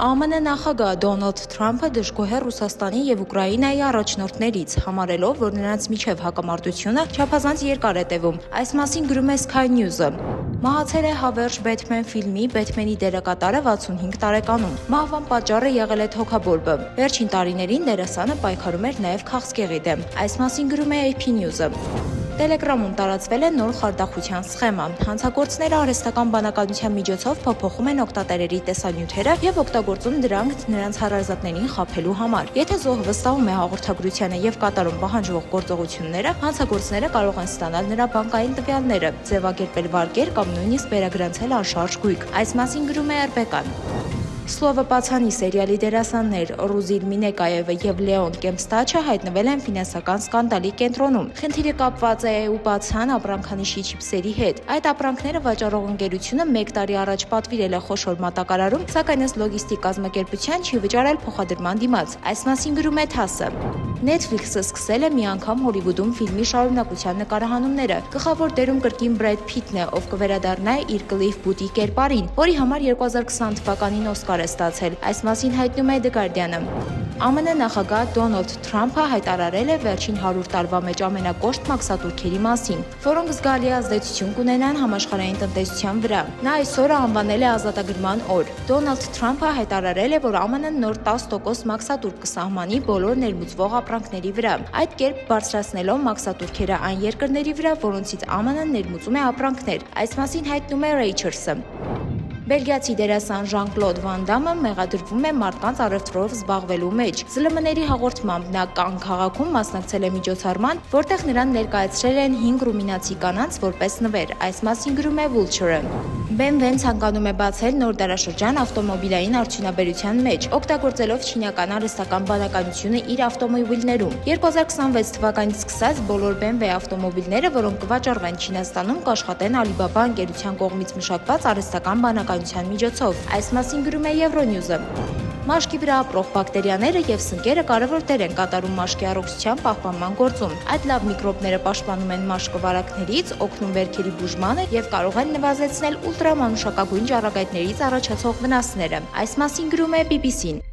ԱՄՆ նախագահ Դոնալդ Թրամփը դժգոհ է Ռուսաստանի եւ Ուկրաինայի առաջնորդներից, համարելով, որ նրանց միջև հակամարտությունը չափազանց երկար է տևում։ Այս մասին գրում է Sky News-ը։ Մահացել է հավերժ Բեթմեն ֆիլմի Բեթմենի դերակատարը 65 տարեկանում։ Մահվան պատճառը եղել է թոքաբորբը։ Վերջին տարիներին դերասանը պայքարում էր նաև քաղցկեղի դեմ։ Այս մասին գրում է AP News-ը։ Տելեգրամում տարածվել է նոր խարդախության սխեմա։ Հանցագործները արհեստական բանականության միջոցով փոփոխում են օգտատերերի տեսանյութերը եւ օգտագործում դրանք նրանց հարազատներին խաբելու համար։ Եթե զոհը վստահում է հաղորդագրությանը եւ կատարում պահանջվող գործողությունները, հանցագործները կարող են ստանալ նրա բանկային տվյալները, ձևակերպել վարկեր կամ նույնիսկ վերագրանցել անշարժ գույք։ Այս մասին գրում է RBK-ն։ Սլովը Պացանի սերիալի դերասաններ Ռուզիլ Մինեկաևը եւ Լեոն Կեմստաչը հայտնվել են ֆինանսական սկանդալի կենտրոնում։ Խնդիրը կապված է EU Պացան ապրանքանիշի չիպսերի հետ։ Այդ ապրանքները վաճառող ընկերությունը 1 տարի առաջ պատվիրել է խոշոր մատակարարում, սակայն ըստ լոգիստիկ կազմակերպության չի վճարել փոխադրման դիմաց։ Այս մասին գրում է TASS-ը։ Netflix-ը սկսել է մի անգամ Հոլիվուդում ֆիլմի շարունակության նկարահանումները։ Գլխավոր դերում կրկին Բրեդ Փիթն է, ով կվերադառնա իր Cliff Booty կերպարին, որի համար 2020 թվականին Օսկար է ստացել։ Այս մասին հայտնում է The Guardian-ը։ ԱՄՆ նախագահ Դոնալդ Թրամփը հայտարարել է վերջին 100 տարվա մեջ ամենակոշտ մաքսատուրքերի մասին, որոնք զգալի ազդեցություն կունենան համաշխարհային տնտեսության վրա։ Նա այս օրը անվանել է ազատագրման օր։ Դոնալդ Թրամփը հայտարարել է, որ ԱՄՆ-ն նոր 10% մաքսատուրք կսահմանի բոլոր ներմուծվող ապրանքների վրա, այդ կերպ բարձրացնելով մաքսատուրքերը այն երկրների վրա, որոնցից ԱՄՆ-ն ներմուծում է ապրանքներ։ Այս մասին հայտնում է Reuters-ը։ Բելգիացի դերասան Ժան-Կլոդ Վան Դամը մեղադրվում է մարդկանց առևտրով զբաղվելու մեջ։ ԶԼՄ-ների հաղորդմամբ նա Կանն քաղաքում մասնակցել է միջոցառման, որտեղ նրան ներկայացրել են 5 ռումինացի կանանց որպես նվեր։ Այս մասին գրում է Vulture-ը։ BMW-ն ցանկանում է բացել նոր դարաշրջան ավտոմոբիլային արդյունաբերության մեջ, օգտագործելով չինական արհեստական բանականությունը իր ավտոմոբիլներում։ 2026 թվականից սկսած բոլոր BMW ավտոմոբիլները, որոնք կվաճառվեն Չինաստանում, կաշխատեն Alibaba ընկերության կողմից մշակված արհեստական բանականության միջոցով։ Այս մասին գրում է Euronews-ը։ Մաշկի վրա ապրող բակտերիաները եւ սնկերը կարևոր դեր են կատարում մաշկի առողջության պահպանման գործում։ Այդ լավ միկրոբները պաշտպանում են մաշկը վարակներից, օգնում վերքերի բուժմանը եւ կարող են նվազեցնել ուլտրամանուշակագույն ճառագայթներից առաջացող վնասները։ Այս մասին գրում է BBC-ն։